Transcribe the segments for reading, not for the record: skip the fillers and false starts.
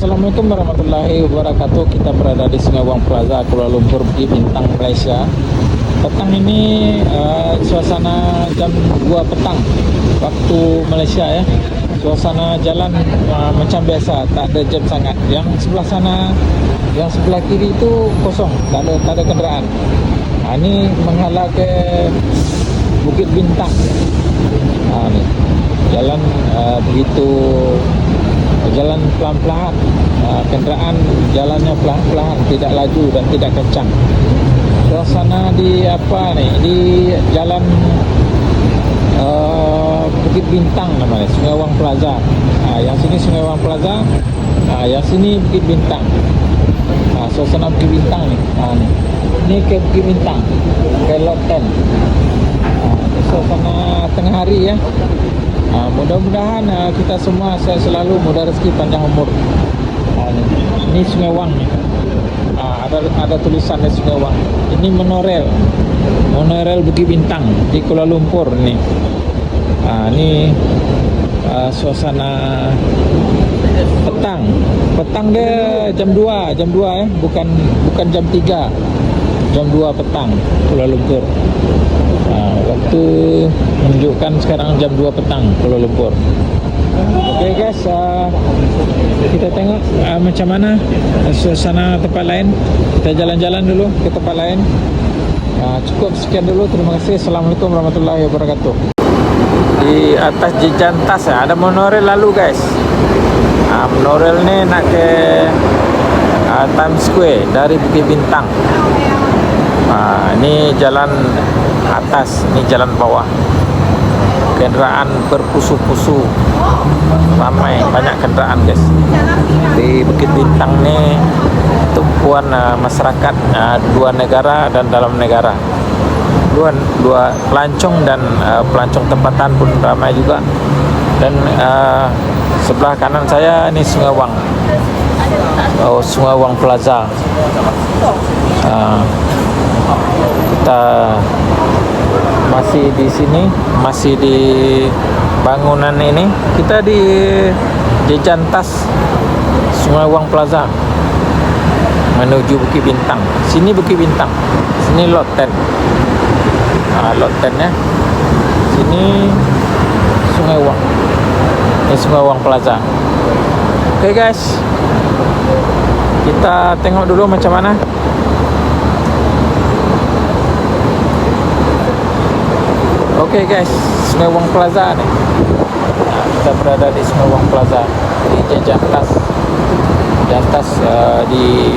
Assalamualaikum warahmatullahi wabarakatuh. Kita berada di Sungai Wang Plaza, Kuala Lumpur, di Bintang, Malaysia. Petang ini suasana jam 2 petang waktu Malaysia ya. Suasana jalan macam biasa, tak ada jam sangat. Yang sebelah sana, yang sebelah kiri itu kosong, tak ada kenderaan. Ini menghadap ke Bukit Bintang. Ni jalan begitu, jalan pelan-pelan, kenderaan jalannya pelan-pelan, tidak laju dan tidak kencang. Suasana di di jalan Bukit Bintang namanya, Sungai Wang Plaza. Yang sini Sungai Wang Plaza, yang sini Bukit Bintang. Suasana Bukit Bintang nih. Ini ke Bukit Bintang, ke Lot 10. Suasana tengah hari ya. Mudah-mudahan kita semua sehat selalu, mudah rezeki, panjang umur. Ini Sungai Wang nih. Ada tulisan di Sungai Wang. Ini monorail Bukit Bintang di Kuala Lumpur nih. Ini suasana petang dia jam 2 ya, bukan jam 3, jam 2 petang Kuala Lumpur. Waktu menunjukkan sekarang jam 2 petang Kuala Lumpur. Oke guys, kita tengok macam mana suasana tempat lain. Kita jalan-jalan dulu ke tempat lain. Cukup sekian dulu, terima kasih. Assalamualaikum warahmatullahi wabarakatuh. Di atas Jejantas ada monorail lalu guys. Monorail ni nak ke Times Square dari Bukit Bintang. Ini jalan atas, ini jalan bawah. Kenderaan berpusu-pusu, ramai, banyak kenderaan guys. Di Bukit Bintang ni tumpuan masyarakat dua negara dan dalam negara. Dua pelancong dan pelancong tempatan pun ramai juga. Dan sebelah kanan saya ini Sungai Wang. Sungai Wang Plaza. Kita masih di sini, masih di bangunan ini. Kita di Jejantas Sungai Wang Plaza menuju Bukit Bintang. Sini Bukit Bintang, sini Lot 10. Lot 10 ya. Sini Sungai Wang. Ini Sungai Wang Plaza. Oke guys, kita tengok dulu macam mana. Oke guys, Sungai Wang Plaza nih. Kita berada di Sungai Wang Plaza di Jejantas. Di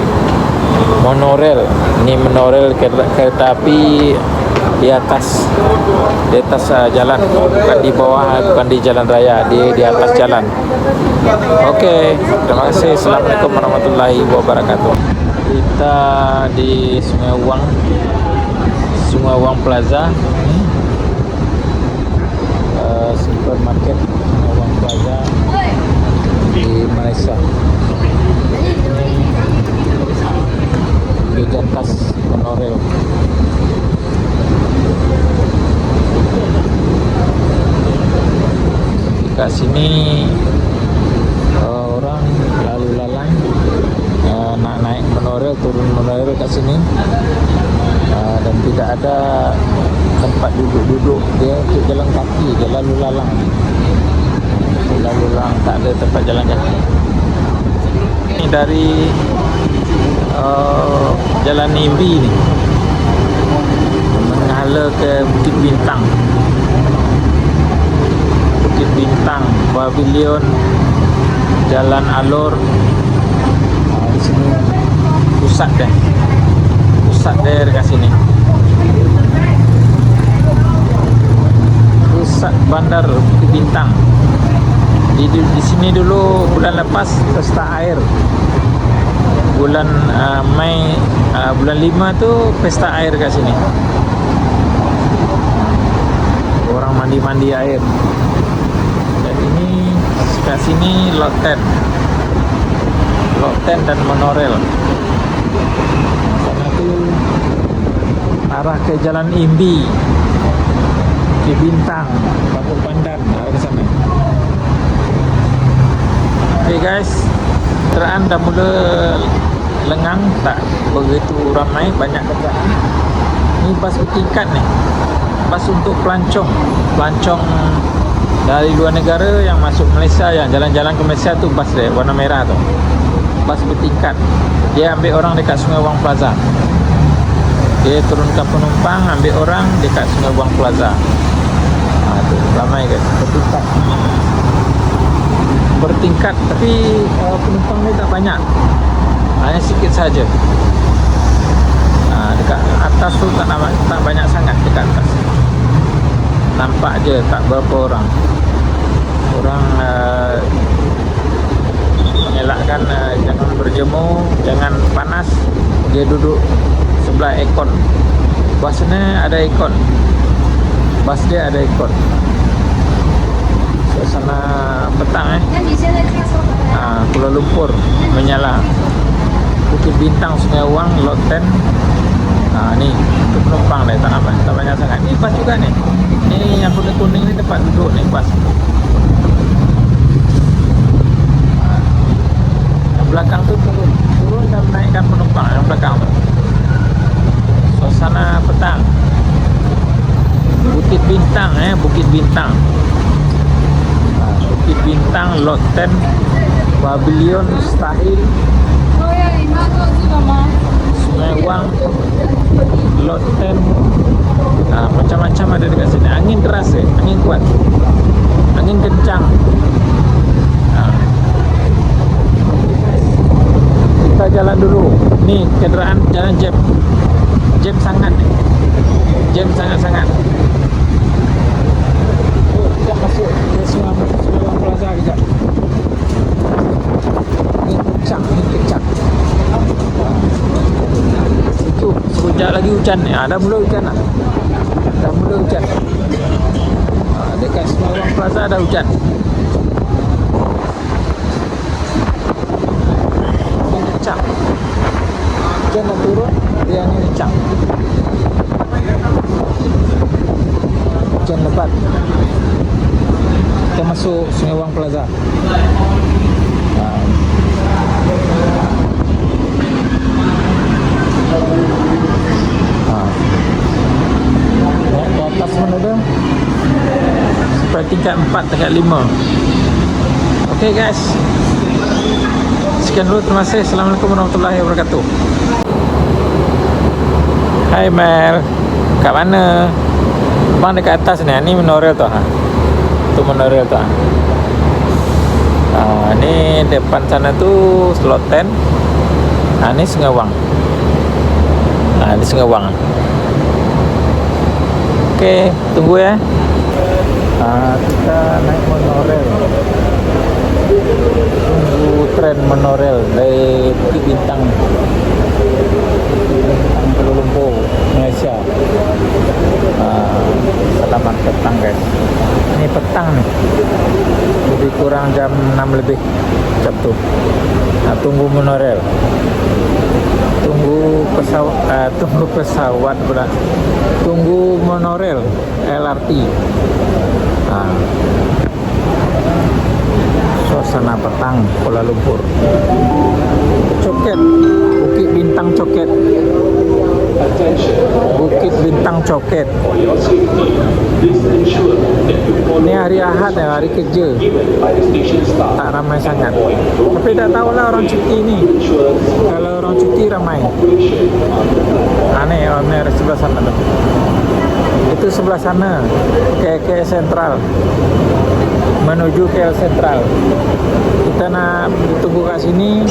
monorail. Ini monorail kereta api di atas jalan, bukan di bawah, bukan di jalan raya, di atas jalan. Oke, terima kasih. Assalamualaikum warahmatullahi wabarakatuh. Kita di Sungai Wang Plaza. Supermarket Sungai Wang Plaza di Malaysia. Di atas monorail. Di sini orang lalu lalang, naik monorail, turun monorail ke sini, dan tidak ada tempat duduk dia untuk jalan kaki, dia lalu lalang, tak ada tempat jalan kaki. Ini dari Jalan Imbi ni menghala ke Bukit Bintang. Bukit Bintang, Pavilion, Jalan Alor. Di sini pusat dekat sini. Pusat Bandar Bukit Bintang. Di sini dulu bulan lepas pesta air. Bulan Mei, bulan 5 tu pesta air kat sini. Orang mandi air. Dan ini kat sini Lot 10 dan monorail. Sana tu arah ke Jalan Imbi, Bukit Bintang, Batu Pandan, arah ke sana. Okay guys, kenderaan dah mula lengang, tak begitu ramai, banyak kenderaan. Ini bas bertingkat nih, bas untuk pelancong dari luar negara yang masuk Malaysia, yang jalan-jalan ke Malaysia tu bas dia warna merah tu, bas bertingkat. Dia ambil orang dekat Sungai Wang Plaza, dia turunkan penumpang, ambil orang dekat Sungai Wang Plaza. Tu ramai guys, bertingkat tapi penumpang ni tak banyak, hanya sikit saja. Dekat atas tu tak banyak sangat, dekat atas nampak je tak berapa orang mengelakkan jangan berjemur, jangan panas. Dia duduk sebelah aircon, basnya ada aircon, bas dia ada aircon. Suasana petang Kuala Lumpur menyala. Bukit Bintang, Sungai Wang, Lot 10. Ni untuk penumpang dah, tak banyak sangat. Ni bas juga ni. Ni yang kuning-kuning ni tempat duduk ni bas. Yang belakang tu turun dan naikkan penumpang yang belakang tu. Suasana petang. Bukit Bintang Bukit Bintang. Bukit Bintang, Lot 10, Pavilion Stahil, Sungai Wang, Lot 10. Macam-macam ada dekat sini. Angin deras angin kuat, angin kencang. Kita jalan dulu. Ni kenderaan jalan jam sangat ni. Jam sangat-sangat. Kita masuk ke Sungai Wang Plaza juga. Angin kencang. Itu sekejap lagi hujan ni. Dah mula hujan dah. Dekat Sungai Wang Plaza dah hujan. Angin kencang. Hujan dah turun, dia angin kencang. Hujan lebat. Kita masuk Sungai Wang Plaza. Naik ke atas mana dah? Sampai tingkat 4, tingkat 5. Okay guys, sekian dulu, terima kasih. Assalamualaikum warahmatullahi wabarakatuh. Hai Mel, kat mana? Bang dekat atas ni, ni monorail tu tu monorail tu ni depan sana tu Lot 10. Ni Sungai Wang. Ni Sungai Wang. Okey, tunggu ya. Kita naik monorail. Tunggu tren monorail dari Bukit Bintang Kuala Lumpur, Malaysia. Selamat petang guys. Ini petang nih. Lebih kurang jam 6 lebih jam tu. Tunggu monorail. Tunggu pesawat pula. Tunggu monorail LRT. Suasana petang Kuala Lumpur. Coket, Bukit Bintang Coket. Bukit Bintang Coket. Ini hari Ahad ya, hari kerja. Tak ramai sangat. Tapi tak tahulah orang cuti ni. Kalau orang cuti ramai. Ni orang sebelah sana tu. Itu sebelah sana, KL Sentral. Menuju KL Sentral. Kita nak tunggu kat sini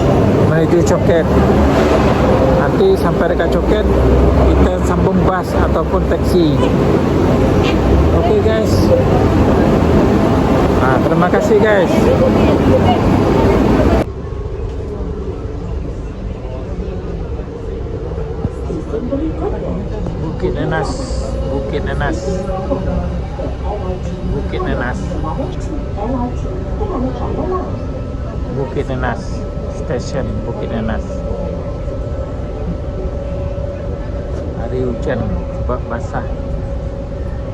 menuju Coket. Nanti sampai dekat Coket kita sambung bas ataupun taksi. Okey guys. Terima kasih guys. Bukit Nenas. Bukit Nenas. Bukit Nenas. Bukit Nenas. Stesen Bukit Nenas. Hari hujan sebab basah.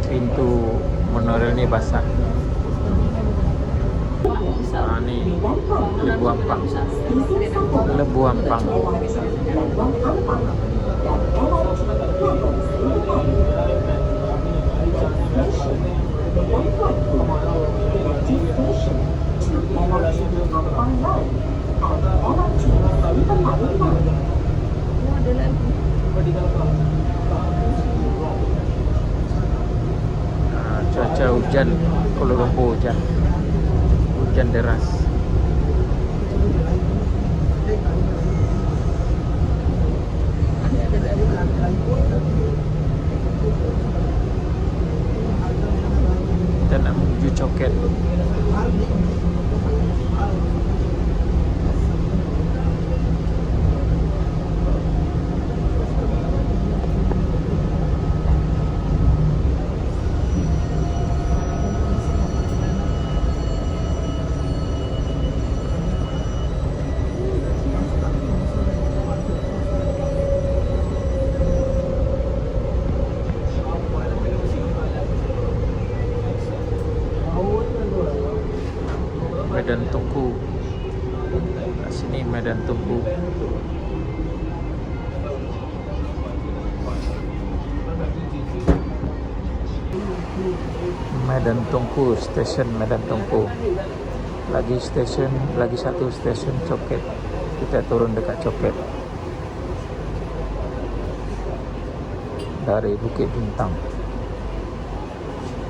Pintu monorail ni basah. Ni Lebu Ampang. Lebu Ampang. Cuaca hujan, Kuala Lumpur hujan deras. Kita nak menuju Coket. Medan Tungku. Kat sini Medan Tungku. Medan Tungku, stesen Medan Tungku. Lagi satu stesen Coket. Kita turun dekat Coket. Dari Bukit Bintang.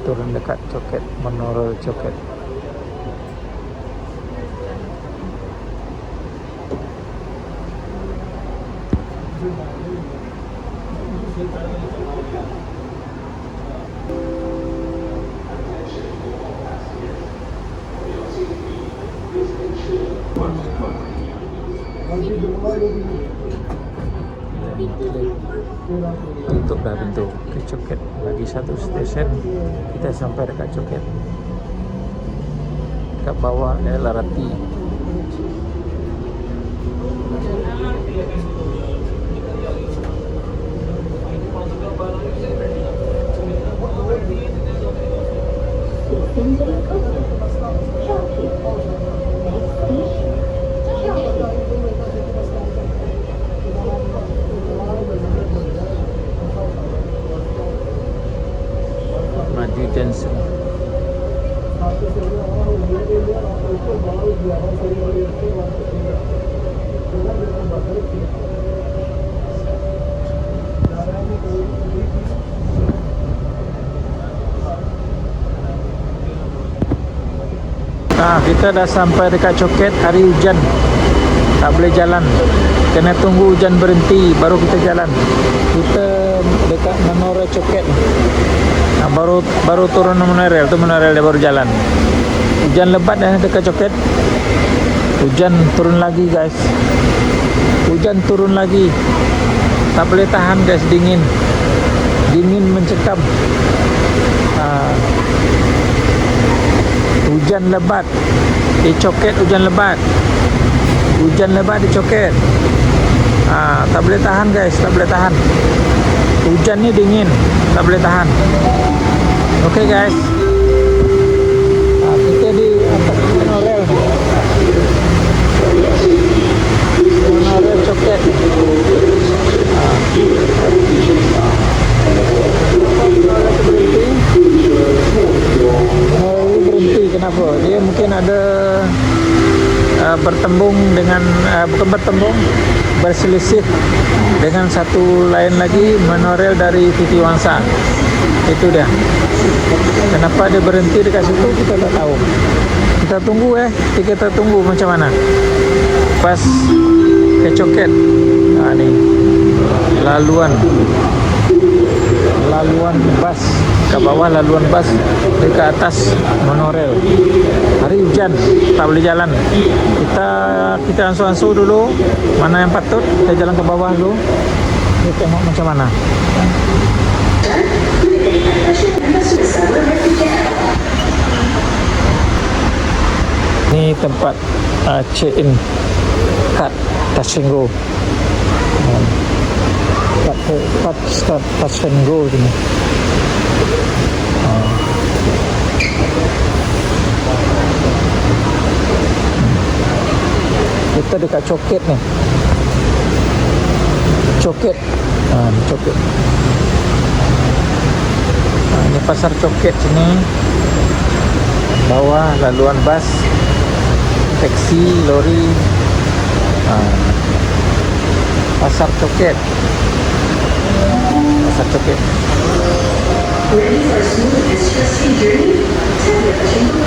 Turun dekat Coket, Monorail Coket. Tutup dah pintu ke Coket. Lagi satu stesen, kita sampai dekat Coket. Kat bawah LRT. Maju Johnson. Nah, kita dah sampai dekat Coket. Hari hujan, tak boleh jalan, kena tunggu hujan berhenti baru kita jalan. Kita dekat Menara Coket. Nah, baru turun monorail, tu monorail dia baru jalan. Hujan lebat dah dekat Coket. Hujan turun lagi guys. Hujan turun lagi. Tak boleh tahan guys, dingin mencekam. Hujan lebat di Coket, hujan lebat di Coket. Tak boleh tahan guys, tak boleh tahan. Hujan ni dingin, tak boleh tahan. Oke guys, kita di atas monorail Coket. Berhenti kenapa? Dia mungkin ada bertembung dengan bukan bertembung, berselisih dengan satu lain lagi monorail dari Titi Wangsa. Itu dia. Kenapa dia berhenti dekat situ kita tak tahu. Kita tunggu kita tunggu macam mana. Pas ke Coket. Ni laluan bas ke bawah, laluan bas dekat atas monorail. Hari hujan, tak boleh jalan. Kita ansur-ansur dulu mana yang patut, kita jalan ke bawah dulu. Kita tengok macam mana. Ini tempat check-in kat Touch 'n Go. Kat Touch 'n Go sini. Kita dekat Coket nih. Coket. Coket. Ini pasar Coket sini. Bawah laluan bas, taksi, lori. Pasar Coket. Pasar Coket.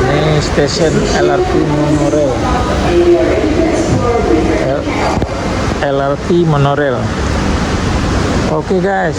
Ini stasiun LRT monorail. LRT monorail. Oke guys.